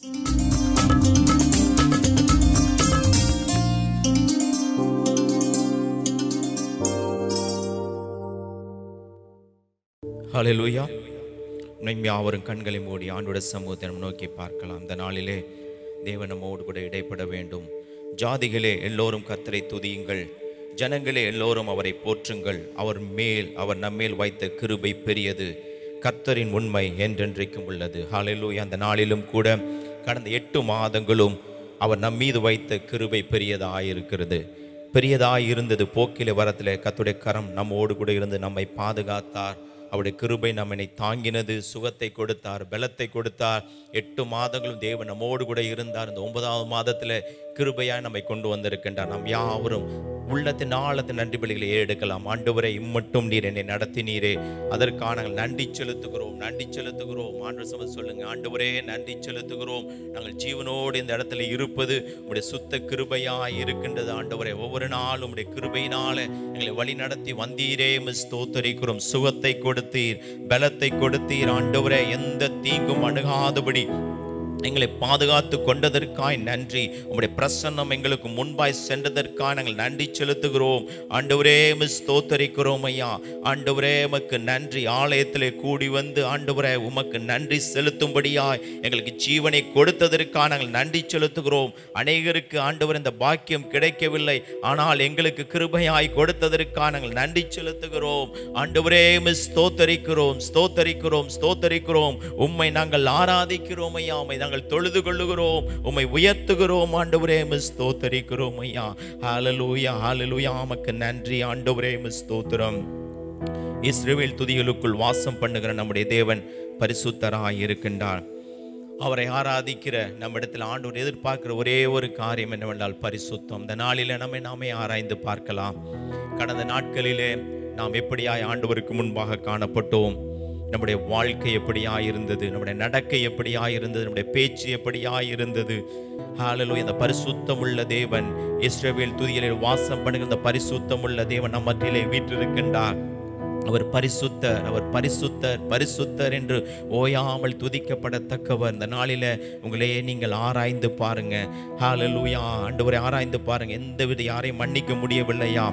ஹல்லேலூயா. யாவரும் கண்களை மூடி ஆண்டவருடைய சமூகத்தை நோக்கி பார்க்கலாம். இந்த நாளிலே தேவன் நம்மோடு கூட இடைப்பட வேண்டும். ஜாதிகளே எல்லோரும் கர்த்தரை துதியுங்கள், ஜனங்களே எல்லோரும் அவரை போற்றுங்கள். அவர் நம்மேல் வைத்த கிருபை பெரியது, கர்த்தரின் உண்மை என்றென்றைக்கும் உள்ளது. ஹல்லேலூயா. அந்த நாளிலும் கூட கடந்த 8 மாதங்களும் அவர் நம் மீது வைத்த கிருபை பெரியதாயிருக்கிறது. பெரியதாயிருந்தது. போக்கிலே வரத்திலே கர்த்தருடைய கரம் நம்மோடு கூட இருந்து நம்மை பாதுகாத்தார். அவருடைய கிருபை நம்மை தாங்கினது. சுகத்தை கொடுத்தார், பலத்தை கொடுத்தார். 8 மாதங்களும் தேவன் நம்மோடு கூட இருந்தார். இந்த 9வது மாதத்தில் கிருபையாய் நம்மை கொண்டு வந்திருக்கின்றார். நாம் யாவரும் உள்ளத்தின் ஆழத்தின் நன்றி பலிகளை எடுக்கலாம். ஆண்டவரே, இம்மட்டும் நீர் என்னை நடத்தினீரே, அதற்காக நாங்கள் நன்றி செலுத்துகிறோம், நன்றி செலுத்துகிறோம். ஆண்டவர் சம சொல்லுங்க, ஆண்டவரே நன்றி செலுத்துகிறோம். நாங்கள் ஜீவனோடு இந்த இடத்துல இருப்பது உடைய சுத்த கிருபையாய் இருக்கின்றது. ஆண்டவரே, ஒவ்வொரு நாளும் உடைய கிருபையினால எங்களை வழி நடத்தி வந்தீரே, ஸ்தோத்திரிக்கிறோம். சுகத்தை கொடுத்தீர், பலத்தை கொடுத்தீர். ஆண்டவரே, எந்த தீங்கும் அணுகாதபடி எங்களை பாதுகாத்து கொண்டதற்காய் நன்றி. உம்முடைய பிரசன்னம் எங்களுக்கு முன்பாய் சென்றதற்காக நாங்கள் நன்றி செலுத்துகிறோம். ஆண்டவரே, ஸ்தோத்திரிக்கிறோம் ஐயா. ஆண்டவரே, உமக்கு நன்றி. ஆலயத்திலே கூடி வந்து ஆண்டவரே உமக்கு நன்றி செலுத்தும்படியாய் எங்களுக்கு ஜீவனை கொடுத்ததற்காக நாங்கள் நன்றி செலுத்துகிறோம். அநேகருக்கு ஆண்டவர் இந்த பாக்கியம் கிடைக்கவில்லை, ஆனால் எங்களுக்கு கிருபையாய் கொடுத்ததற்காக நாங்கள் நன்றி செலுத்துகிறோம். ஆண்டவரே, ஸ்தோத்திரிக்கிறோம், ஸ்தோத்திரிக்கிறோம், ஸ்தோத்திரிக்கிறோம். உம்மை நாங்கள் ஆராதிக்கிறோம் ஐயா. உம்மை நாங்கள் தொழுது கொள்ளுகிறோம், உம்மை உயர்த்துகிறோம். ஆண்டவரே, ஸ்தோத்திரிக்கிறோம் ஐயா. ஹல்லேலூயா, ஹல்லேலூயா. உமக்கு நன்றி ஆண்டவரே, ஸ்தோத்திரம். இஸ்ரவேல் துதிகளுக்குள் வாசம் பண்ணுகிற நம்முடைய தேவன் பரிசுத்தராய் இருக்கின்றார். அவரை ஆராதிக்கிற நம்மிடத்தில் ஆண்டவர் எதிர்பார்க்கிற ஒரே ஒரு காரியம் என்னவென்றால் பரிசுத்தம். இந்த நாளிலே நாமே ஆராய்ந்து பார்க்கலாம். கடந்த நாட்களிலே நாம் எப்படியாய் ஆண்டவருக்கு முன்பாக காணப்பட்டோம், நம்முடைய வாழ்க்கை எப்படியாயிருந்தது, நம்முடைய நடக்கை எப்படியாயிருந்தது, நம்முடைய பேச்சு எப்படியாயிருந்தது. ஹல்லேலூயா. இந்த பரிசுத்தமுள்ள தேவன், இஸ்ரவேல் துதிகளில் வாசம் பண்ணுகிற இந்த பரிசுத்தமுள்ள தேவன் நம் மத்தியிலே வீற்றிருக்கின்றார். அவர் பரிசுத்தர், அவர் பரிசுத்தர், பரிசுத்தர் என்று ஓயாமல் துதிக்கப்படத்தக்கவர். இந்த நாளில உங்களையே நீங்கள் ஆராய்ந்து பாருங்க. ஹல்லேலூயா. ஆண்டவரை ஆராய்ந்து பாருங்க. எந்தவித யாரையும் மன்னிக்க முடியவில்லையா?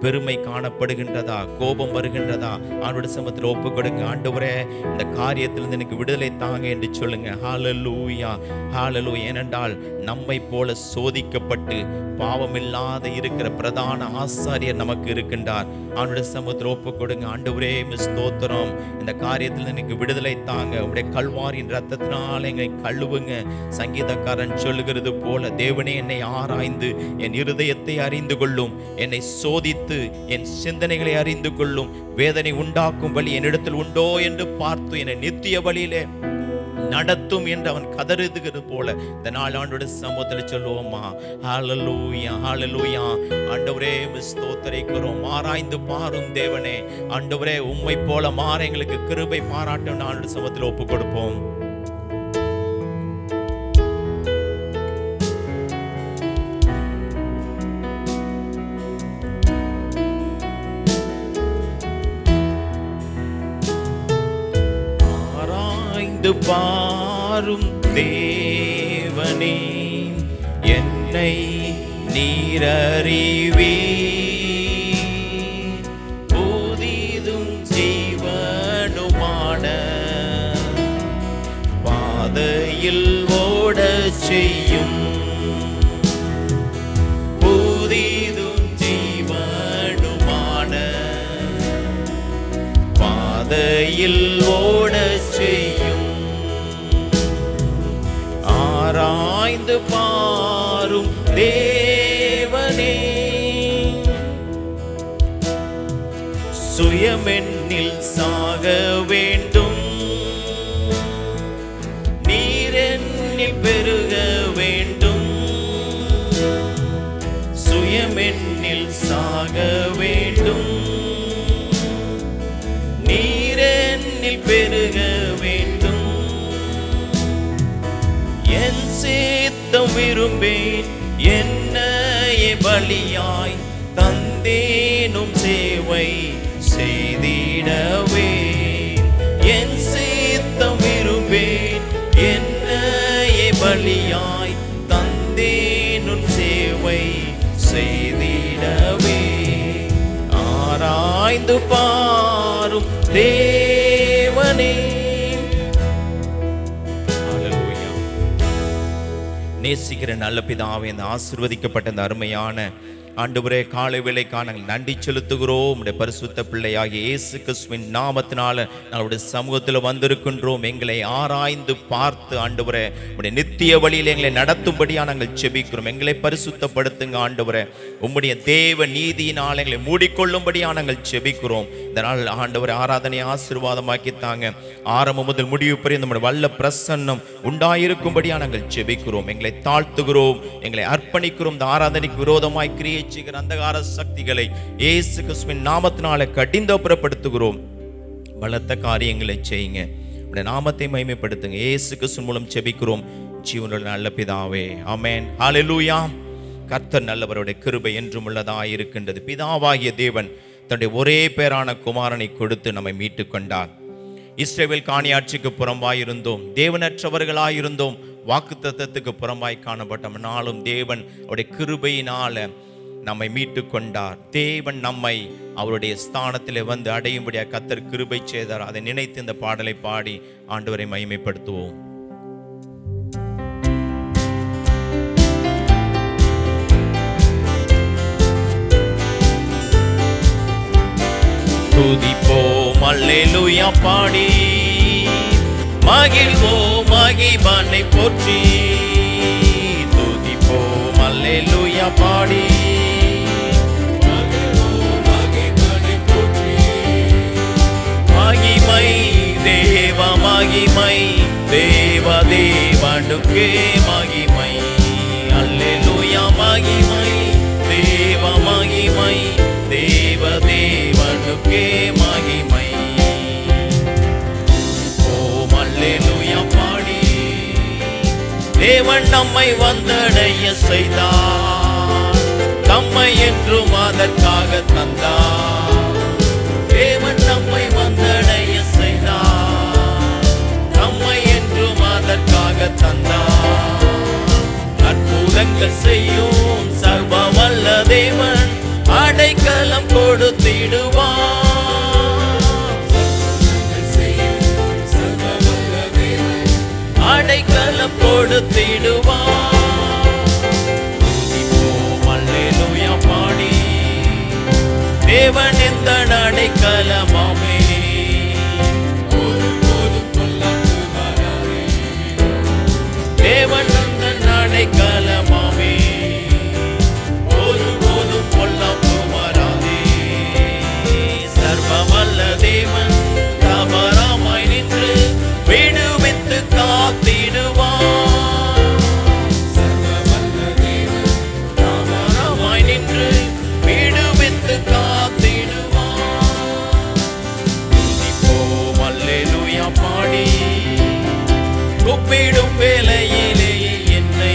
பெருமை காணப்படுகின்றதா? கோபம் வருகின்றதா? ஆண்டவருடைய சமூகத்தில் ஒப்பு கொடுங்க. ஆண்டவரே, இந்த காரியத்திலிருந்து எனக்கு விடுதலை தாங்க என்று சொல்லுங்க. ஹல்லேலூயா, ஹல்லேலூயா. ஏனென்றால் நம்மை போல சோதிக்கப்பட்டு பாவமில்லாத இருக்கிற பிரதான ஆசாரியர் நமக்கு இருக்கின்றார். ஆண்டவருடைய சமூகத்தில் ஒப்பு கொடுங்க. ஆண்டவரே, ஸ்தோத்திரம். இந்த காரியத்தில் எனக்கு விடுதலை தாங்க. உடைய கல்வாரின் ரத்தத்தினால் என்னை கழுவுங்க. சங்கீதக்காரன் சொல்லுகிறது போல, தேவனே என்னை ஆராய்ந்து என் இருதயத்தை அறிந்து கொள்ளும், என்னை சோதித்து என் சிந்தனைகளை அறிந்து கொள்ளும். வேதனை உண்டாக்கும் வழி என்னிடத்தில் உண்டோ என்று பார்த்து என்னை நித்திய வழியிலே நடத்தும் என்று அவன் கதறுகிறது போல இந்த நாள் ஆண்டவருடைய சமூகத்தில் சொல்லுவோமா? ஹல்லேலூயா, ஹல்லேலூயா. ஆண்டவரே, ஸ்தோத்திரிக்கிறோம். ஆராய்ந்து பாரும் தேவனே. ஆண்டவரே, உம்மை போல மாற எங்களுக்கு கிருபை பாராட்டும் ஆண்டவருடைய சமூகத்தில் ஒப்பு கொடுப்போம். பாரும் தேவனே, என்னை நீரறிவீர். புதிதும் ஜீவனுமான பாதையில் ஓடச் செய்யும். புதிதும் ஜீவனுமான பாதையில் ஓடச் செய்யும். ஆராய்ந்து பாரும் தேவனே, சுயமென்னில் சாக வேண்டும், நீரென்னில் பெருக வேண்டும். சுயமென்னில் சாக வேண்டும், நீரென்னில் பெருக வேண்டும். என் சித்தம் விரும்பேன், என்னையே பலியாய் தந்தேனும் சேவை செய்திடவே. என் சித்தம் விரும்பேன், என்னையே பலியாய் தந்தேன் உன் சேவை செய்திடவே. ஆராய்ந்து பாரும் தேவனே. நேசிக்கிற நல்ல பிதாவே, இந்த ஆசீர்வதிக்கப்பட்ட இந்த அருமையான ஆண்டவரே காலை வேளைக்காக நாங்கள் நன்றி செலுத்துகிறோம். உடைய பரிசுத்த பிள்ளையாகிய இயேசு கிறிஸ்துவின் நாமத்தினால நாங்களுடைய சமூகத்தில் வந்திருக்கின்றோம். எங்களை ஆராய்ந்து பார்த்து ஆண்டவரே உடைய நித்திய வழியில் எங்களை நடத்தும்படியா நாங்கள் செபிக்கிறோம். எங்களை பரிசுத்தப்படுத்துங்க ஆண்டவரே. உம்முடைய தேவ நீதியினால் எங்களை மூடிக்கொள்ளும்படியா நாங்கள் செபிக்கிறோம். இதனால் ஆண்டவரே ஆராதனை ஆசீர்வாதமாக்கித்தாங்க. ஆரம்பம் முதல் முடிவு பெரிய நம்முடைய வல்ல பிரசன்னம் உண்டாயிருக்கும்படியா நாங்கள் செபிக்கிறோம். எங்களை தாழ்த்துகிறோம், எங்களை அர்ப்பணிக்கிறோம். இந்த ஆராதனைக்கு விரோதமாய் கிரியை அந்தகார சக்திகளை இயேசு கிறிஸ்துவின் நாமத்தினால கடிந்தப்புறப்படுத்துகிறோம். பலத்த காரியங்களை செய்யுங்க, உடைய நாமத்தை மகிமைப்படுத்துங்க. இயேசு கிறிஸ்து மூலம் செபிக்கிறோம் ஜீவனுள்ள நல்ல பிதாவே, ஆமென். ஹல்லேலூயா. கர்த்தர் நல்லவருடைய கிருபை என்றும் உள்ளதாய் இருக்கின்றது. பிதாவாகிய தேவன் தன்னுடைய ஒரே பேரான குமாரனை கொடுத்து நம்மை மீட்டு கொண்டார். இஸ்ரவேல் காணியாட்சிக்கு புறம்பாயிருந்தோம், தேவனற்றவர்களாயிருந்தோம், வாக்குத்தத்தத்துக்கு புறம்பாய் காணப்பட்டோம். நாளும் தேவன் அவருடைய கிருபையினால நம்மை மீட்டு கொண்டார். தேவன் நம்மை அவருடைய ஸ்தானத்திலே வந்து அடையும்படியாக கர்த்தர் கிருபை செய்தார். அதை நினைத்து இந்த பாடலை பாடி ஆண்டவரை மகிமைப்படுத்துவோம். துதிப்போம் அல்லேலூயா பாடி, மகிழ்வோம் மகிமையை போற்றி. துதிப்போம் அல்லேலூயா பாடி, மகிமை தேவ மகிமை தேவ தேவனுக்கே மகிமை. அல்லேலூயா மகிமை தேவ மகிமை தேவ தேவனுக்கே மகிமை. ஓம் அல்லேலூயா பாடி, தேவன் நம்மை வந்தடைய செய்தார், நம்மை என்றும் அதற்காக தந்தார். தேவன் நம்மை வந்தடைய செய்தார், நம்மை என்றும் அதற்காக தந்தார். அற்புதங்கள் செய்யும் சர்வ வல்ல தேவன் அடைக்கலம் கொடுத்திடுவார். அடைக்கலம் கொடுத்திடுவார். துதிப்போம் அல்லேலூயா பாடி, தேவன் எந்த அடைக்கலமாமே. தேவன் எந்த அடைக்கலமாமே, ஒருபோதும் பொல்லாப்பு வராதே. சர்வவல்ல தேவன் தவறாமாய் நின்று விடுவித்து காத்திடுவார். சர்வவல்ல தேவன் தவறாமாய் நின்று விடுவித்து காத்திடுவார். துதிப்போம் அல்லேலூயா பாடி, கூப்பிடும் வேளையிலே என்னை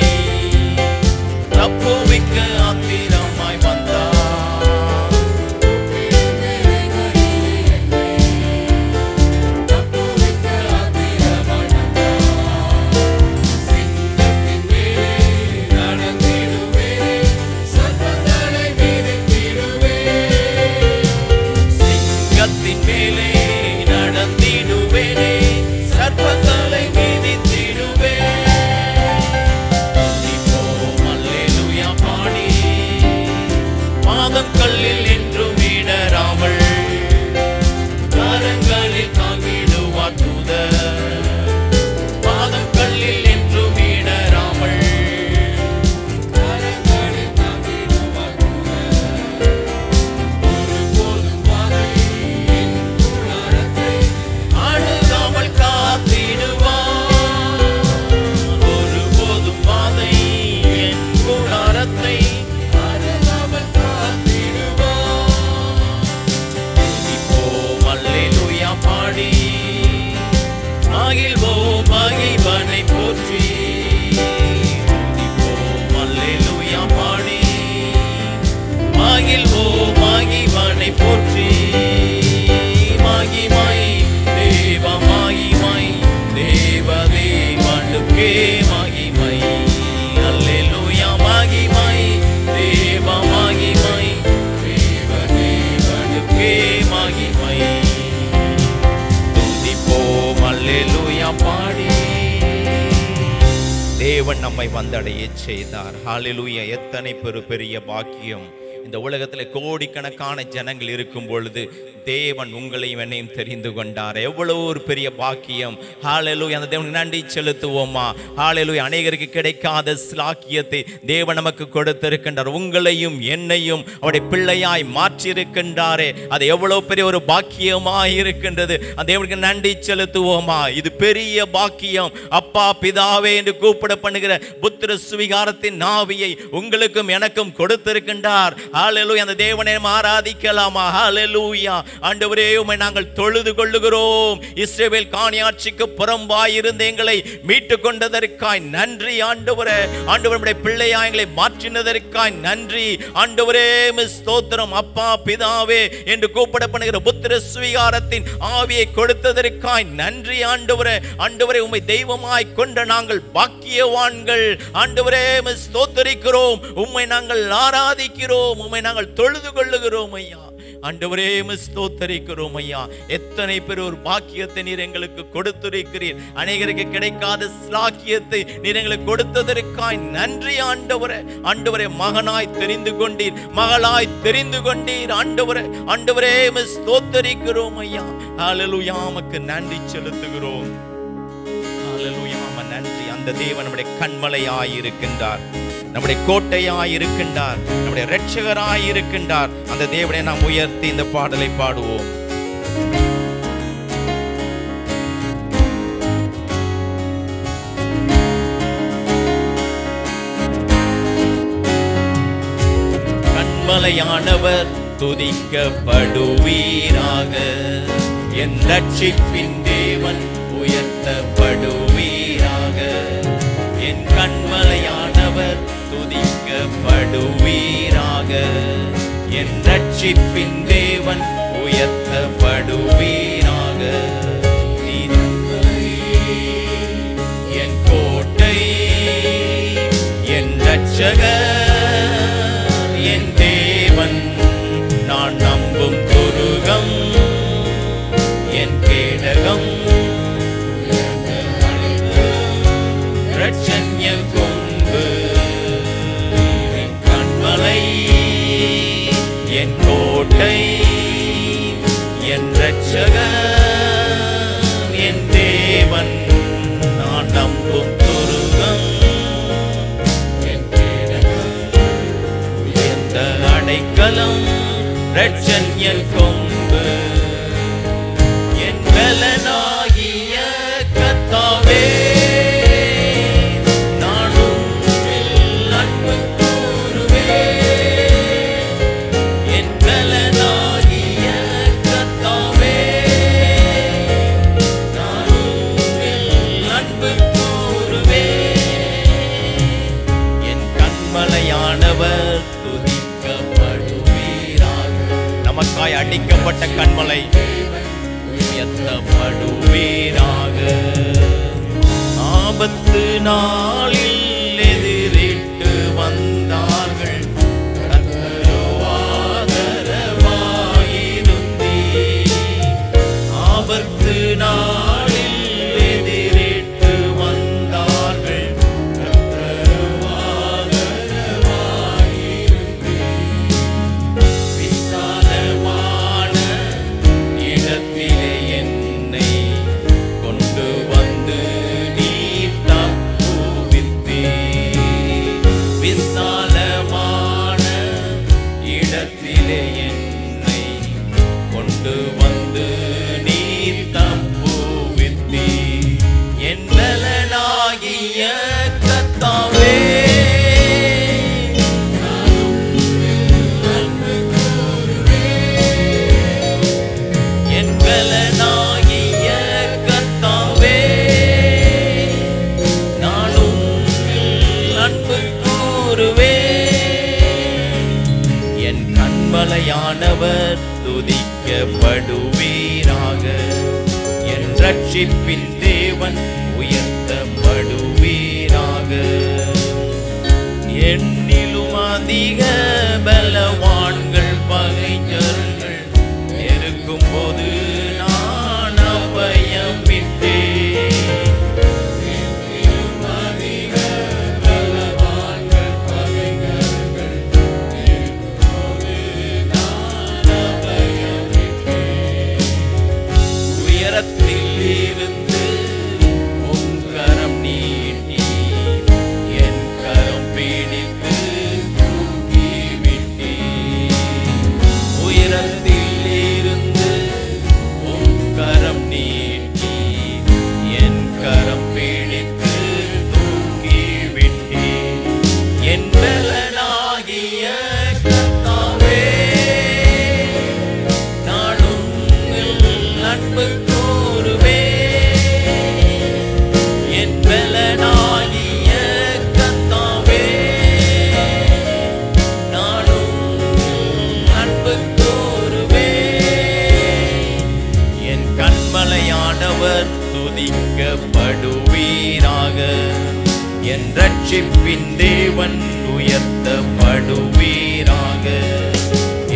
தேவன் நம்மை வந்தடைய செய்தார். ஹல்லேலூயா! எத்தனை பெரிய பாக்கியம்! இந்த உலகத்தில் கோடிக்கணக்கான ஜனங்கள் இருக்கும் பொழுது தேவன் உங்களையும் என்னையும் தெரிந்து கொண்டார். எவ்வளவு ஒரு பெரிய பாக்கியம்! ஹல்லேலூயா! அந்த தேவனுக்கு நன்றி செலுத்துவோமா? ஹல்லேலூயா! அநேகருக்கு கிடைக்காத ஸ்லாக்கியத்தை தேவன் நமக்கு கொடுத்திருக்கின்றார். உங்களையும் என்னையும் அவருடைய பிள்ளையாய் மாற்றியிருக்கின்றாரே, அது எவ்வளவு பெரிய ஒரு பாக்கியமாய் இருக்கின்றது. அந்த தேவனுக்கு நன்றி செலுத்துவோமா? இது பெரிய பாக்கியம். அப்பா பிதாவே என்று கூப்பிட பண்ணுகிற புத்திர சுவிகாரத்தின் ஆவியை உங்களுக்கும் எனக்கும் கொடுத்திருக்கின்றார். ஹல்லேலூயா! அந்த தேவனை ஆராதிக்கலாமா? ஹல்லேலூயா! ஆண்டவரே, உம்மை நாங்கள் தொழுது கொள்ளுகிறோம். இஸ்ரவேல் காணியாட்சிக்கு புறம்பாய் இருந்து எங்களை மீட்டு கொண்டதற்காய் நன்றி ஆண்டவரே. ஆண்டவருடைய பிள்ளையாய் எங்களை மாற்றினதற்காய் நன்றி ஆண்டவரே. ஸ்தோத்திரம். அப்பா பிதாவே என்று கூப்பிட பண்ணுகிற புத்திர சுவிகாரத்தின் ஆவியை கொடுத்ததற்காய் நன்றி ஆண்டவரே. ஆண்டவரே, உம்மை தெய்வமாய் கொண்ட நாங்கள் பாக்கியவான்கள் ஆண்டவரே. ஸ்தோத்திரிக்கிறோம். உம்மை நாங்கள் ஆராதிக்கிறோம். உம்மை நாங்கள் தொழுது கொள்ளுகிறோம் ஐயா. ஆண்டவரே, ஸ்தோத்திரிக்கிறோம் ஐயா. எத்தனை பெரிய ஒரு பாக்கியத்தை நீர் எங்களுக்கு கொடுத்திருக்கிறீர். அநேகருக்கு கிடைக்காத ஸ்லாக்கியத்தை நீர் எங்களுக்கு கொடுத்ததற்காய் நன்றி ஆண்டவரே. ஆண்டவரே, மகனாய் தெரிந்து கொண்டீர், மகளாய் தெரிந்து கொண்டீர் ஆண்டவரே. ஆண்டவரே, ஸ்தோத்திரிக்கிறோம் ஐயா. ஹல்லேலூயா! உமக்கு நன்றி செலுத்துகிறோம். ஹல்லேலூயா! நன்றி. அந்த தேவன் நம்முடைய கண்மலையாய் இருக்கின்றார், நம்முடைய கோட்டையாய் இருக்கின்றார், நம்முடைய இரட்சகராய் இருக்கின்றார். அந்த தேவனை நாம் உயர்த்தி இந்த பாடலை பாடுவோம். கண்மலையானவர் துதிக்கப்படுவீராக, என் ரட்சிப்பின் தேவன் உயர்த்தப்படுவீராக. என் கண்மலையானவர் துதிக்கப்படுவீராக, என் ரட்சிப்பின் தேவன் உயர்த்தப்படுவீராக. என் கோட்டை, என் ரட்சகர், என் தேவன், நான் நம்பும் துருகம், என் கேடகம், ரட்சண்ய கொம்பு, என் கண்மலை, என் கோட்டை, என் ரட்சகர், என் தேவன், நான் நம்பும் துருகம், என் கேடகம், உயர்ந்த அடைக்கலம், ரட்சண்ய கொம்பு, என் பலனாகிய கர்த்தாவே, நமக்காய் அடிக்கப்பட்ட கண்மலை உயர்த்தப்படுவீராக. ஆபத்து நாளில் எதிரிட்டு வந்தார்கள், ஆதரவாயிருந்தீர். ஆபத்து நாளில் எதிரிட்டு வந்தார்கள், கண்மலையானவர் துதிக்கப்படுவீராக, என் ரட்சிப்பின் தேவன் உயர்த்தப்படுவீராக. என்னிலும் அதிக பலவான்கள் பகைஞர்கள் இருக்கும் போது நான் அபயம் விட்டேன். என்னிலும் அதிக என் ரட்சிப்பின் தேவன் உயர்த்தப்படுவீராக.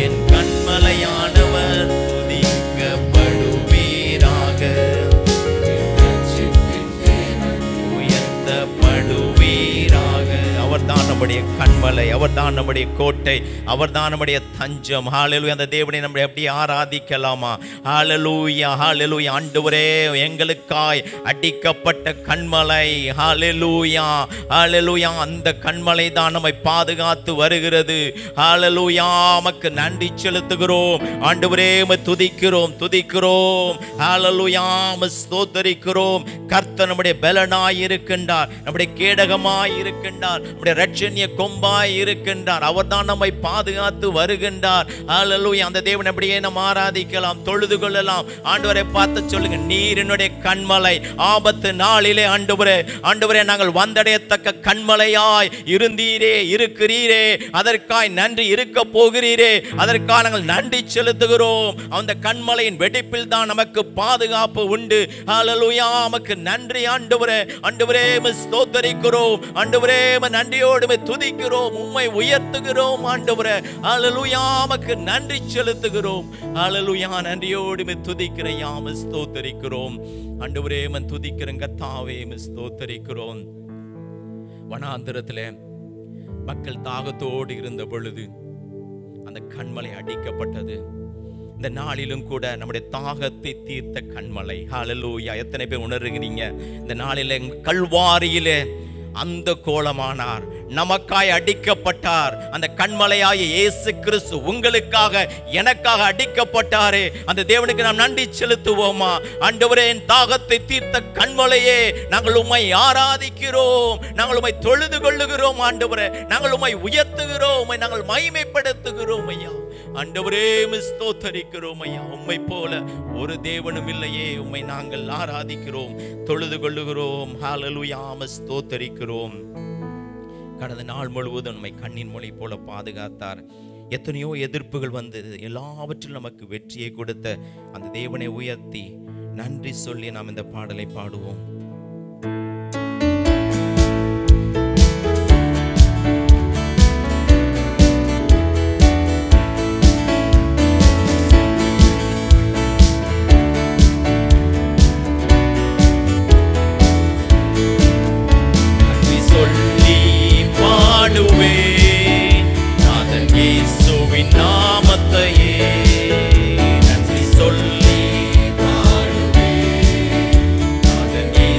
என் கண்மலையானவர் துதிக்கப்படுவீராக. உயர்த்தப்படுவீராக. அவர்தான் நம்முடைய கண்மலை, அவர்தான் நம்முடைய கோட்டை, அவர்தான் நம்முடைய தஞ்சம். ஹல்லேலூயா. அந்த தேவனை நம்ம எப்படி ஆராதிக்கலாமா? ஹல்லேலூயா, ஹல்லேலூயா. ஆண்டவரே, எங்களுக்காய் அடிக்கப்பட்ட கண்மலை. ஹல்லேலூயா, ஹல்லேலூயா. அந்த கண்மலை தான் நம்மை பாதுகாத்து வருகிறது. ஹல்லேலூயா. உமக்கு நன்றி செலுத்துகிறோம் ஆண்டவரே. உம்மை துதிக்கிறோம், துதிக்கிறோம். ஹல்லேலூயா. உம்மை ஸ்தோத்திரிக்கிறோம். கர்த்தர் நம்முடைய பலனாய் இருக்கின்றார், நம்முடைய கேடகமாய் இருக்கின்றார், நம்முடைய இரட்சணிய கொம்பாய் இருக்கின்றார். அவர்தான் நம்மை பாதுகாத்து வருகின்றார். ஹல்லேலூயா. அந்த தேவனை அப்படியே நாம் ஆராதிக்கலாம், தொழுது கொள்ளலாம். ஆண்டவரை பார்த்து சொல்லுங்க, நீர் என்னுடைய கண்மலை. ஆபத்து நாளிலே ஆண்டவரே, ஆண்டவரே, நாங்கள் வந்தடையத்தக்க கண்மலையாய் இருந்தீரே, இருக்கிறீரே. அதற்காய் நன்றி. இருக்க போகிறீரே, அதற்காக நாங்கள் நன்றி செலுத்துகிறோம். அந்த கண்மலையின் வெடிப்பில் தான் நமக்கு பாதுகாப்பு உண்டு. ஹல்லேலூயா. நமக்கு நன்றி ஆண்டவரே. ஆண்டவரே, ஸ்தோத்திரிக்கிறோம். ஆண்டவரே, நன்றியோடு துதிக்கிறோம், உம்மை உயர்த்துகிறோம் ஆண்டவரே. ஹல்லேலூயா. நமக்கு நன்றி செலுத்துகிறோம். ஹல்லேலூயா. நன்றியோடு துதிக்கிறோம், ஸ்தோத்திரிக்கிறோம் ஆண்டவரே. துதிக்கிறோம் கர்த்தாவே, ஸ்தோத்திரிக்கிறோம். வனாந்திரத்திலே மக்கள் தாகத்தோடு இருந்த பொழுது அந்த கண்மலை அடிக்கப்பட்டது. இந்த நாளிலும் கூட நம்முடைய தாகத்தை தீர்த்த கண்மலை. ஹல்லேலூயா. எத்தனை பேர் உணர்கிறீங்க? இந்த நாளிலே கல்வாரியிலே அந்த கோலமானார், நமக்காய் அடிக்கப்பட்டார். அந்த கண்மலையாய இயேசு கிறிஸ்து உங்களுக்காக எனக்காக அடிக்கப்பட்டாரே. அந்த தேவனுக்கு நாம் நன்றி செலுத்துவோமா? ஆண்டவரே, என் தாகத்தை தீர்த்த கண்மலையே, நாங்கள் உம்மை ஆராதிக்கிறோம், நாங்கள் உம்மை தொழுது கொள்ளுகிறோம் ஆண்டவரே. நாங்கள் உம்மை உயர்த்துகிறோம், உம்மை நாங்கள் மகிமைப்படுத்துகிறோம் ஐயா. ஆண்டவரே, ஸ்தோத்திரிக்கிறோம் ஐயா. உம்மை போல ஒரு தேவனும் இல்லையே. உம்மை நாங்கள் ஆராதிக்கிறோம், தொழுது கொள்ளுகிறோம். ஹல்லேலூயா. ஸ்தோத்திரிக்கிறோம். கடந்த நாள் முழுவதும் நம்மை கண்ணின் மொழி போல பாதுகாத்தார். எத்தனையோ எதிர்ப்புகள் வந்தது, எல்லாவற்றிலும் நமக்கு வெற்றியை கொடுத்த அந்த தேவனை உயர்த்தி நன்றி சொல்லி நாம் இந்த பாடலை பாடுவோம். நன்றி சொல்லி பாடுவேன்.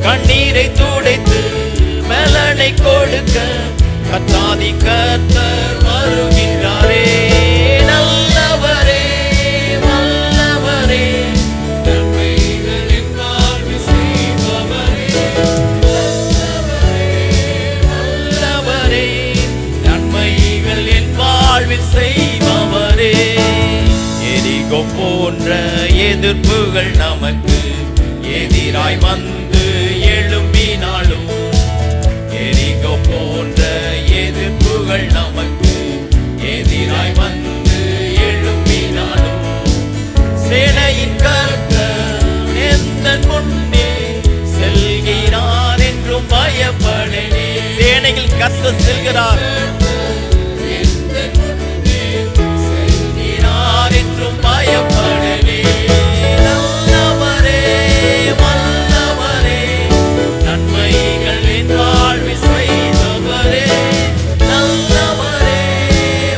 கண்ணீரை துடைத்து மெலனை கொடுக்க கர்த்தாதி கர்த்தர் வருகின்றாரே. நல்லவரே வல்லவரே நன்மைகளின் வாழ்வு செய்பவரே. வல்லவரே நன்மைகளின் வாழ்வு செய்பவரே. எரிகோ போன்ற எதிர்ப்புகள் நமக்கு எதிராய் வந்து எழும்பினாலும், எரிகோ போன்ற எதிர்ப்புகள் நமக்கு எதிராய் வந்து எழும்பினாலும், சேனையின் கர்த்தர் எந்தன் முன்னே செல்கிறார் என்றும் பயப்படனே. சேனையில் கர்த்தர் செல்கிறார் என்றும் பயப்படனே. நல்லவரே வல்லவரே நன்மைகளின் வாழ்வு செய்தவரே. நல்லவரே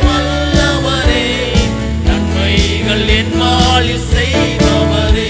வல்லவரே நன்மைகளின் வாழ்வு செய்தவரே.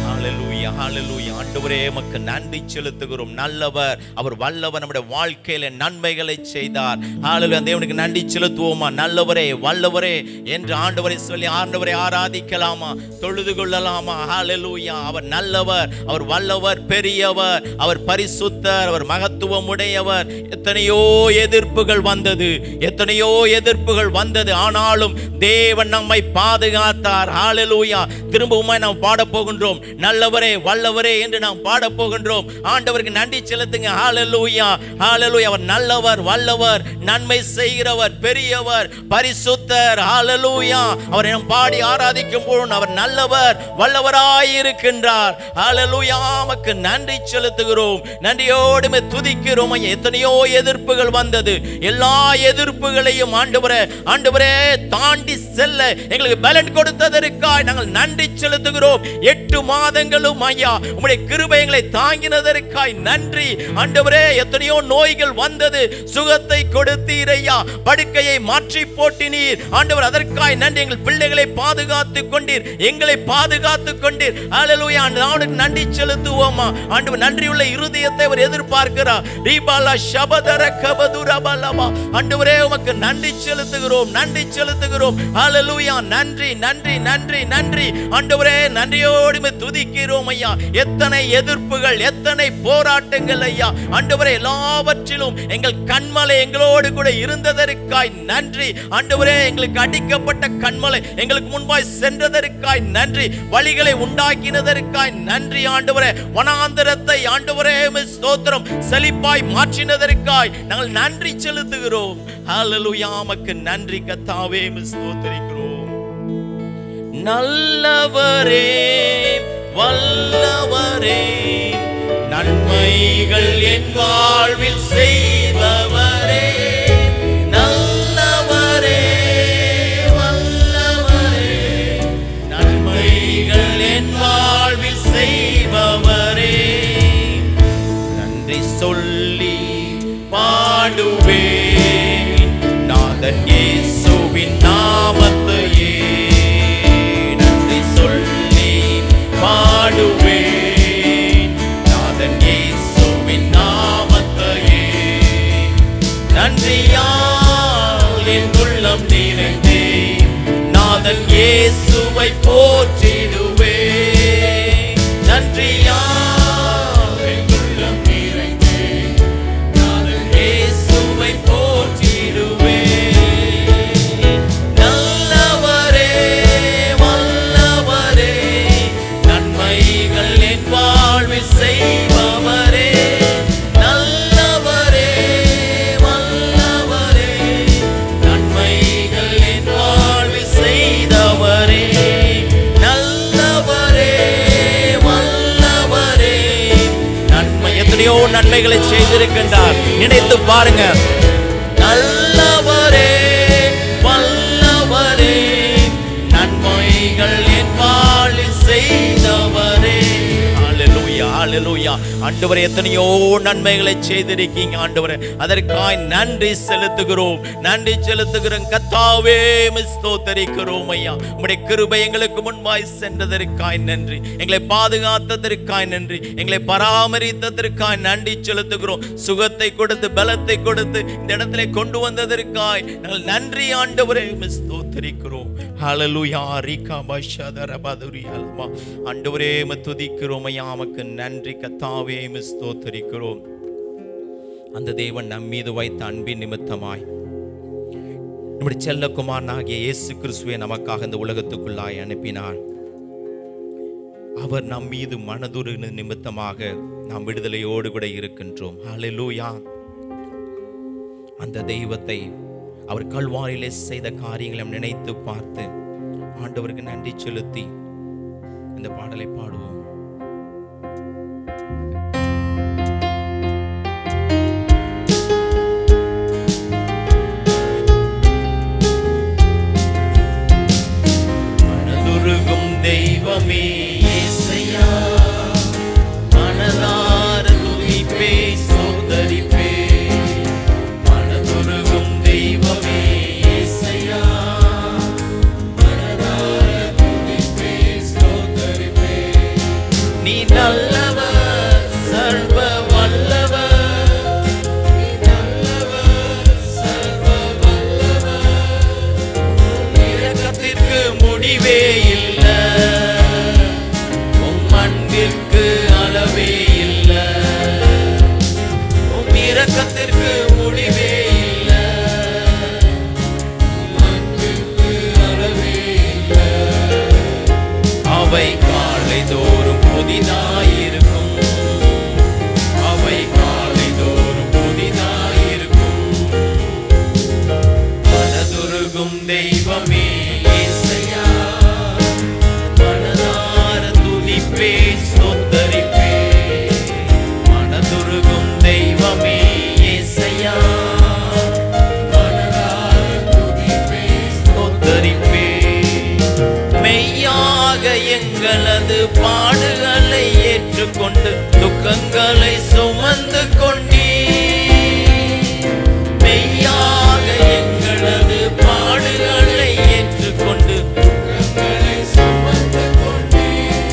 ஹல்லேலூயா ஹல்லேலூயா. ஆண்டவரே உமக்கு நன்றி செலுத்துகிறோம். நல்லவர், அவர் வல்லவர், நம்முடைய வாழ்க்கையில நன்மைகளை செய்தார். ஹல்லேலூயா. தேவனுக்கு நன்றி செலுத்துவோமா? நல்லவரே வல்லவரே என்று ஆண்டவரை சொல்லி ஆண்டவரை ஆராதிக்கலாமா, தொழுது கொள்ளலாமா? ஹல்லேலூயா. அவர் நல்லவர், அவர் வல்லவர், பெரியவர், அவர் பரிசுத்தர், அவர் மகத்துவம் உடையவர். எத்தனையோ எதிர்ப்புகள் வந்தது, எத்தனையோ எதிர்ப்புகள் வந்தது, ஆனாலும் தேவன் நம்மை பாதுகாத்தார். ஹல்லேலூயா. திரும்பவும் நாம் பாட போகின்றோம், நல்லவரே வல்லவரே என்று நாம் பாட போகின்றோம். ஆண்டவருக்கு நன்றி செலுத்துங்க. ஹல்லேலூயா ஹல்லேலூயா. அவர் நல்லவர், வல்லவர், நன்மை செய்கிறவர், பெரியவர், பரிசுத்தர். ஹல்லேலூயா. அவரை நாம் பாடி ஆராதிக்கும் போது அவர் நல்லவர், வல்லவராய் இருக்கின்றார். ஹல்லேலூயா. நமக்கு நன்றி செலுத்துகிறோம், நன்றியோடு துதிக்கிறோம். எத்தனையோ எதிர்ப்புகள் வந்தது, எல்லா எதிர்ப்புகளையும் ஆண்டவரே தாண்டி செல்ல எங்களுக்கு பலன் கொடுத்ததற்காய் நாங்கள் நன்றி செலுத்துகிறோம். 8 மாதங்களும் ஐயா உம்முடைய கிருபை எங்களை தாங்கினதற்காய் நன்றி. ஆண்டவரே எத்தனையோ நோய்கள் வந்தது, சுகத்தை கொடுத்தீர் ஐயா, படுக்கையை மாற்றி போட்டினீர். ஆண்டவர் அதற்காய் நன்றி. எங்கள் பிள்ளைகளை பாதுகாத்துக் கொண்டீர், எங்களை பாதுகாத்துக் கொண்டீர். ஹல்லேலூயா. ஆண்டவருக்கு நன்றி செலுத்துவோமா? ஆண்டவர் நன்றியுள்ள இருதயத்தை அவர் எதிர்பார்க்கிறார். ரீபாலா ஷபதர கபதுரபலமா. ஆண்டவரே உமக்கு நன்றி செலுத்துகிறோம், நன்றி செலுத்துகிறோம். ஹல்லேலூயா. நன்றி நன்றி நன்றி நன்றி. ஆண்டவரே நன்றியோடு துதிக்கிறோம் ஐயா. எத்தனை எதிர்ப்புகள், எத்தனை போராட்டங்கள் ஐயா. ஆண்டவரே எல்லாவற்றிலும் எங்கள் கண்மலை எங்களோடு கூட இருந்ததற்காய் நன்றி. ஆண்டவரே எங்களுக்கு அடிக்கப்பட்ட கண்மலை எங்களுக்கு முன்பாய் சென்றதற்காய் நன்றி. வழிகளை உண்டாக்கினதற்காய் நன்றி. ஆண்டவரே வனாந்தரத்தை ஆண்டவரே ஸ்தோத்திரம் செழிப்பாய் மாற்றினதற்காய் நாங்கள் நன்றி செலுத்துகிறோம். ஹல்லேலூயா. உமக்கு நன்றி கர்த்தாவே, ஸ்தோத்திரிக்கிறோம். நல்லவரே வல்லவரே நன்மைகள் என் வாழ்வில் செய்பவரே. நல்லவரே வல்லவரே நன்மைகள் என் வாழ்வில் செய்பவரே. நன்றி சொல்லி பாடுவேன் நாதன் இயேசுவின் நாமத்தையே. நன்றி சொல்லி பாடுவேன் நாதன் இயேசுவின் நாமத்தையே. நன்றியால் என் உள்ளம் நிறைந்தே நாதன் இயேசுவை போற்றிடுவேன். நன்றியால் என் உள்ளம் நிறைந்தே நாதன் இயேசுவை போற்றிடுவேன். நல்லவரே வல்லவரே நன்மைகள் என் வாழ்வில் செய்பவரே. நல்லவரே வல்லவரே நன்மைகள் என் வாழ்வில் செய்தவரே. நல்லவரே வல்லவரே நன்மை எத்தனையோ நன்மைகளை செய்திருக்கின்றார். நினைத்து பாருங்க. நல்லவரே வல்லவரே நன்மைகள் என் வாழ்வில் செய்தவரே. ஹல்லேலூயா. ஹல்லேலூயா. ஆண்டவரே, எத்தனையோ நன்மைகளை செய்திருக்கீங்க ஆண்டவரே, அதற்காய் நன்றி செலுத்துகிறோம், நன்றி செலுத்துகிறோம் கர்த்தாவே. ஸ்தோத்திரிக்கிறோம் ஐயா. உம்முடைய கிருபை எங்களுக்கு முன்பாய் சென்றதற்காய் நன்றி, எங்களை பாதுகாத்ததற்காய் நன்றி, எங்களை பராமரித்ததற்காய் நன்றி செலுத்துகிறோம். சுகத்தை கொடுத்து பலத்தை கொடுத்து இந்த இடத்துல கொண்டு வந்ததற்காய் நாங்கள் நன்றி ஆண்டவரே ஸ்தோத்திரிக்கிறோம். ஹல்லேலூயா. ரிகா பஷதர பதுரியாலமா. ஆண்டவரே துதிக்கிறோம் ஐயா, உமக்கு நன்றி கர்த்தாவே ஸ்தோத்திரிக்கிறோம். அந்த தேவன் நம் மீது வைத்த அன்பின் நிமித்தமாய் நம்முடைய செல்லகுமாரனாகிய இயேசு கிறிஸ்துவை நமக்காக இந்த உலகத்துக்குள்ளாய் அனுப்பினார். அவர் நம் மீது மனதுருகின நிமித்தமாக நாம் விடுதலையோடு கூட இருக்கின்றோம். ஹல்லேலூயா. அந்த தெய்வத்தை அவர் கல்வாரியிலே செய்த காரியங்களை நினைத்து பார்த்து ஆண்டவருக்கு நன்றி செலுத்தி இந்த பாடலை பாடுவோம். மனதுருகும் தெய்வமே இயேசையா, மனதார துதிப்பே ஸ்தோத்தரிப்பே. மனதுருகும் தெய்வமே இயேசையா, மனதார துதிப்பே ஸ்தோத்தரிப்பே. நீ நல்லவர், சர்வ வல்லவர், நீ நல்லவர், சர்வ வல்லவர். இரக்கத்திற்கு முடிவே இல்லை, உம் அன்பிற்கு அளவே இல்லை, உம் இரக்கத்திற்கு முடிவே இல்லை, உம் அன்பிற்கு அளவே இல்லை. அவை காலை தோறும் புதிதாயிருக்கும், அவை காலை தோறும் புதிதாயிருக்கும். மனதுருகும் தெய்வமே இயேசையா, மனதார துதிப்பே ஸ்தோத்தரிப்பே. மனதுருகும் தெய்வமே இயேசையா, மனதார துதிப்பே ஸ்தோத்தரிப்பே. மெய்யாக எங்களது பாடுகளை ஏற்றுக்கொண்டு துக்கங்களை சுமந்து கொண்டீர். மெய்யாக எங்களது பாடுகளை ஏற்றுக்கொண்டு துக்கங்களை சுமந்து கொண்டீர்.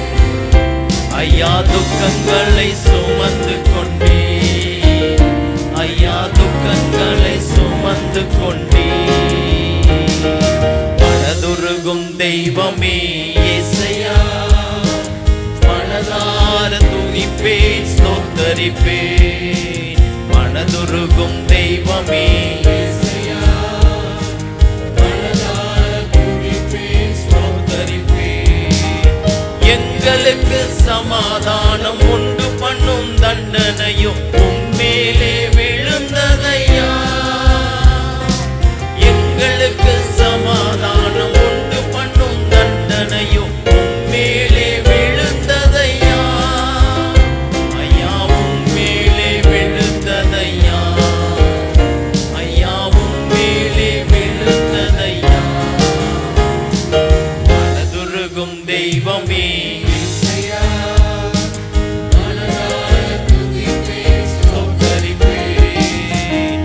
ஐயா துக்கங்களை சுமந்து கொண்டீர், ஐயா துக்கங்களை சுமந்து கொண்டீர். மனதுருகும் தெய்வமே இயேசையா, மனதார துதிப்பே ஸ்தோத்தரிப்பே. மனதுருகும் தெய்வமே இயேசையா, மனதார துதிப்பே ஸ்தோத்தரிப்பே. எங்களுக்கு சமாதானம் உண்டு பண்ணும் தண்டனையும் உம்மேலே விழுந்ததையா. எங்களுக்கு சமாதானம் உண்டு பண்ணும் தண்டனையும் உம்மேலே விழுந்ததையா. ஐயா உம்மேலே விழுந்ததையா, ஐயா உம்மேலே விழுந்ததையா. மனதுருகும் தெய்வமே இயேசையா, மனதார துதிப்பே ஸ்தோத்தரிப்பே.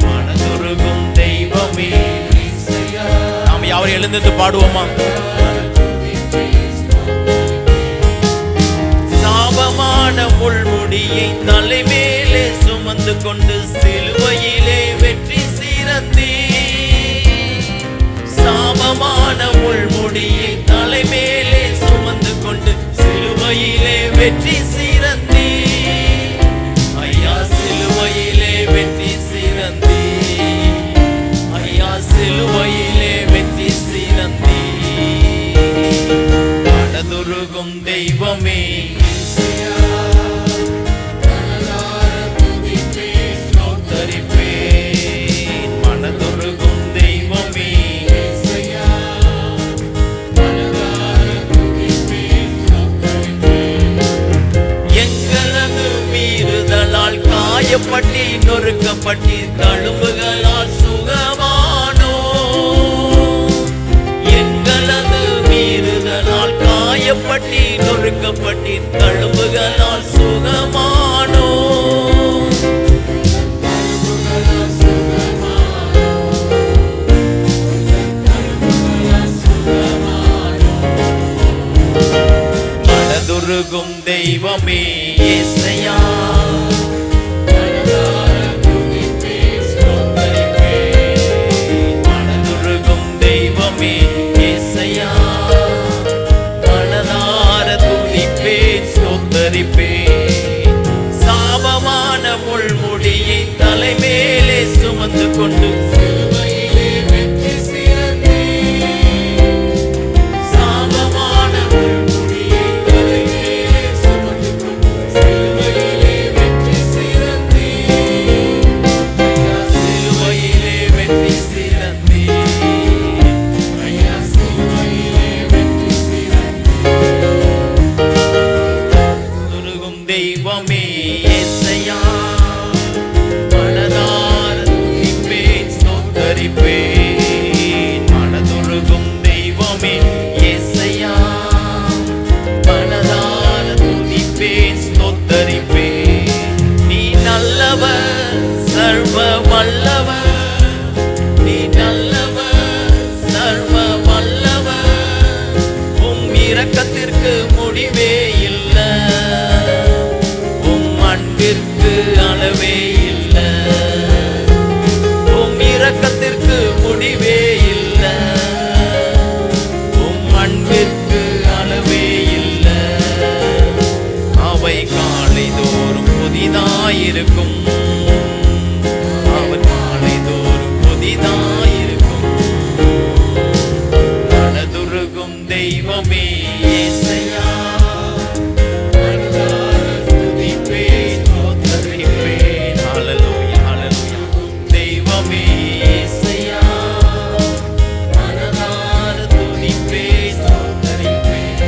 மனதுருகும் தெய்வமே இயேசையா. நாம் யாவரும் எழுந்து பாடுவோமா? சாபமான முள்முடியை தலைமேலே சுமந்து கொண்டு சிலுவையிலே வெற்றி சிறந்தே. சாபமான முள்முடியை தலைமேலே சுமந்து கொண்டு சிலுவையிலே வெற்றி சிறந்தே. ஐயா சிலுவையிலே வெற்றி சிறந்தே, ஐயா சிலுவையிலே வெற்றி சிறந்தே. மனதுருகும் தெய்வமே இயேசையா, மனதார துதிப்பே ஸ்தோத்தரிப்பே. மனதுருகும் தெய்வமே இயேசையா, மனதார துதிப்பே ஸ்தோத்தரிப்பே. எங்களது மீறுதலால் காயப்பட்டி நொறுக்கப்பட்டி தழும்புகளால் சுகமானோ. எங்களது மீறுதலால் காயப்பட்டி நொறுக்கப்பட்டி தழும்புகளால் சுகமானோ. மனதுருகும் தெய்வமே இயேசையா, மனதுருகும் தெய்வமே இயேசையா, மனதார துதிப்பேன் ஸ்தோத்தரிப்பேன். சாபமான முள்முடியை தலைமேலே சுமந்து கொண்டு இரக்கத்திற்கு முடிவே இல்லை, உம் அன்பிற்கு அளவே இல்லை, உம் இரக்கத்திற்கு முடிவே இல்லை, உம் அன்பிற்கு அளவே இல்லை. அவை காலைதோறும் புதிதாயிருக்கும், அவர் காலைதோறும் புதிதாயிருக்கும். மனதுருகும் தெய்வமே இயேசையா, துதிப்பேன் ஸ்தோத்தரிப்பேன். ஹல்லேலூயா ஹல்லேலூயா. தெய்வமே இயேசையா, மனதார துதிப்பேன் ஸ்தோத்தரிப்பேன்.